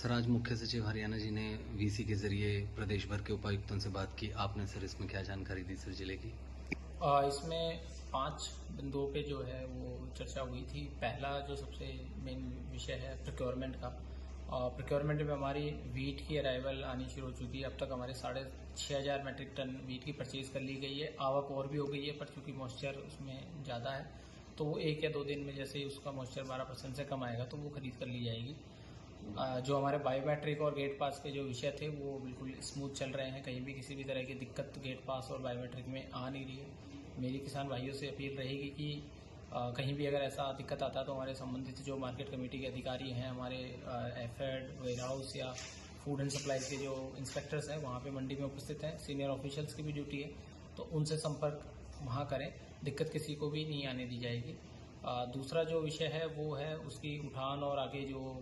Sir, आज मुख्य सचिव हरियाणा जी ने वीसी के जरिए प्रदेश भर के उपायुक्तों से बात की। आपने सर इसमें क्या जानकारी दी सर जिले की? इसमें 5 बिंदुओं पे जो है वो चर्चा हुई थी। पहला जो सबसे मेन विषय है प्रोक्योरमेंट का। प्रोक्योरमेंट में हमारी वीट की अराइवल आनी शुरू हो चुकी है। अब तक हमारे 6,500 मैट्रिक टन वीट की परचेज कर ली गई है। आवक और भी हो गई है, पर चूंकि मॉइस्चर उसमें ज़्यादा है तो वो 1 या 2 दिन में जैसे ही उसका मॉइस्चर 12% से कम आएगा तो वो खरीद कर ली जाएगी। जो हमारे बायोमेट्रिक और गेट पास के जो विषय थे वो बिल्कुल स्मूथ चल रहे हैं। कहीं भी किसी भी तरह की दिक्कत गेट पास और बायोमेट्रिक में आ नहीं रही है। मेरी किसान भाइयों से अपील रहेगी कि कहीं भी अगर ऐसा दिक्कत आता है तो हमारे संबंधित जो मार्केट कमेटी के अधिकारी हैं, हमारे एफएड, वेयर हाउस या फूड एंड सप्लाईज के जो इंस्पेक्टर्स हैं वहाँ पे मंडी में उपस्थित हैं, सीनियर ऑफिशियल्स की भी ड्यूटी है, तो उनसे संपर्क वहाँ करें। दिक्कत किसी को भी नहीं आने दी जाएगी। दूसरा जो विषय है वो है उसकी उठान और आगे जो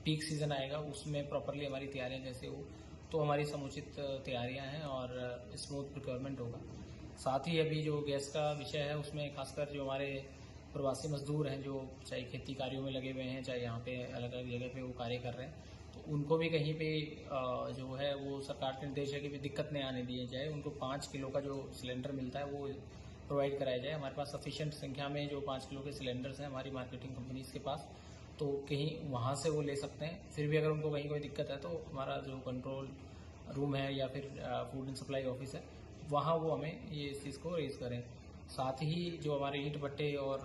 पीक सीजन आएगा उसमें प्रॉपरली हमारी तैयारियां जैसे हो तो हमारी समुचित तैयारियां हैं और स्मूथ प्रोक्योरमेंट होगा। साथ ही अभी जो गैस का विषय है उसमें खासकर जो हमारे प्रवासी मजदूर हैं जो चाहे खेती कार्यों में लगे हुए हैं, चाहे यहाँ पे अलग अलग जगह पे वो कार्य कर रहे हैं, तो उनको भी कहीं पे जो है वो सरकार के निर्देश है कि भी दिक्कत नहीं आने दिए जाए। उनको 5 किलो का जो सिलेंडर मिलता है वो प्रोवाइड कराया जाए। हमारे पास सफिशिएंट संख्या में जो 5 किलो के सिलेंडर्स हैं हमारी मार्केटिंग कंपनीज के पास, तो कहीं वहाँ से वो ले सकते हैं। फिर भी अगर उनको कहीं कोई दिक्कत है तो हमारा जो कंट्रोल रूम है या फिर फूड एंड सप्लाई ऑफिस है वहाँ वो हमें ये इस चीज़ को रेज करें। साथ ही जो हमारे ईंट भट्टे और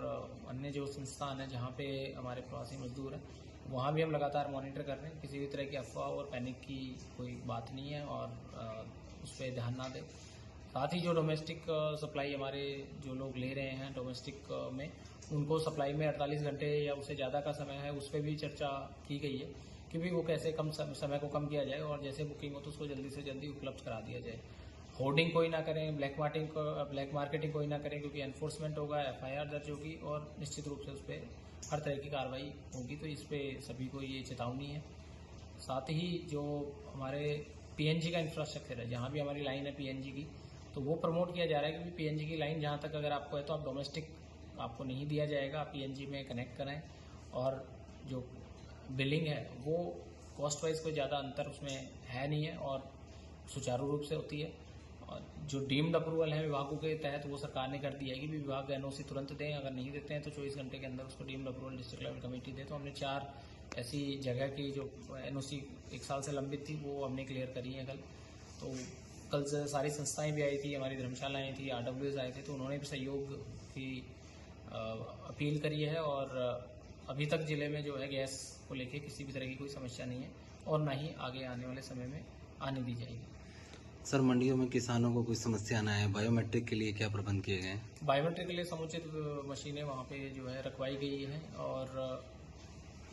अन्य जो संस्थान हैं जहाँ पे हमारे प्रवासी मजदूर हैं वहाँ भी हम लगातार मॉनिटर कर रहे हैं। किसी भी तरह की अफवाह और पैनिक की कोई बात नहीं है और उस पर ध्यान ना दें। साथ ही जो डोमेस्टिक सप्लाई हमारे जो लोग ले रहे हैं डोमेस्टिक में, उनको सप्लाई में 48 घंटे या उससे ज़्यादा का समय है, उस पर भी चर्चा की गई है कि भी वो कैसे कम समय को कम किया जाए और जैसे बुकिंग हो तो उसको जल्दी से जल्दी उपलब्ध करा दिया जाए। होर्डिंग कोई ना करें, ब्लैक मार्केटिंग कोई ना करें, क्योंकि एनफोर्समेंट होगा, एफआईआर दर्ज होगी और निश्चित रूप से उस पर हर तरह की कार्रवाई होगी। तो इस पर सभी को ये चेतावनी है। साथ ही जो हमारे पीएनजी का इंफ्रास्ट्रक्चर है, जहाँ भी हमारी लाइन है पीएनजी की, तो वो प्रमोट किया जा रहा है कि पीएनजी की लाइन जहाँ तक अगर आपको है तो आप डोमेस्टिक आपको नहीं दिया जाएगा, आप पीएनजी में कनेक्ट कराएं। और जो बिलिंग है वो कॉस्ट वाइज कोई ज़्यादा अंतर उसमें है नहीं है और सुचारू रूप से होती है। और जो डीम्ड अप्रूवल है विभागों के तहत वो सरकार ने कर दिया है कि विभाग एनओसी तुरंत दें, अगर नहीं देते हैं तो 24 घंटे के अंदर उसको deemed approval district level committee दे। तो हमने 4 ऐसी जगह की जो एनओसी 1 साल से लंबित थी वो हमने क्लियर करी है कल। तो कल से सारी संस्थाएं भी आई थी, हमारी धर्मशालाएं थी, आरडब्ल्यूएस आए थे, तो उन्होंने भी सहयोग की अपील करी है। और अभी तक जिले में जो है गैस को लेके किसी भी तरह की कोई समस्या नहीं है और ना ही आगे आने वाले समय में आने दी जाएगी। सर, मंडियों में किसानों को कोई समस्या ना है, बायोमेट्रिक के लिए क्या प्रबंध किए गए हैं? बायोमेट्रिक के लिए समुचित मशीनें वहाँ पे जो है रखवाई गई हैं और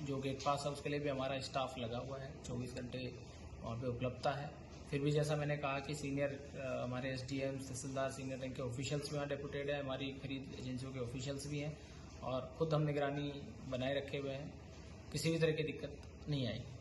जो गेट पास है उसके लिए भी हमारा स्टाफ लगा हुआ है, 24 घंटे वहाँ पे उपलब्धता है। फिर भी जैसा मैंने कहा कि सीनियर हमारे एसडीएम, तहसीलदार, सीनियर रैंक के ऑफिशियल्स भी वहाँ डेपुटेड है, हमारी खरीद एजेंसियों के ऑफिशियल्स भी हैं और खुद हम निगरानी बनाए रखे हुए हैं। किसी भी तरह की दिक्कत नहीं आएगी।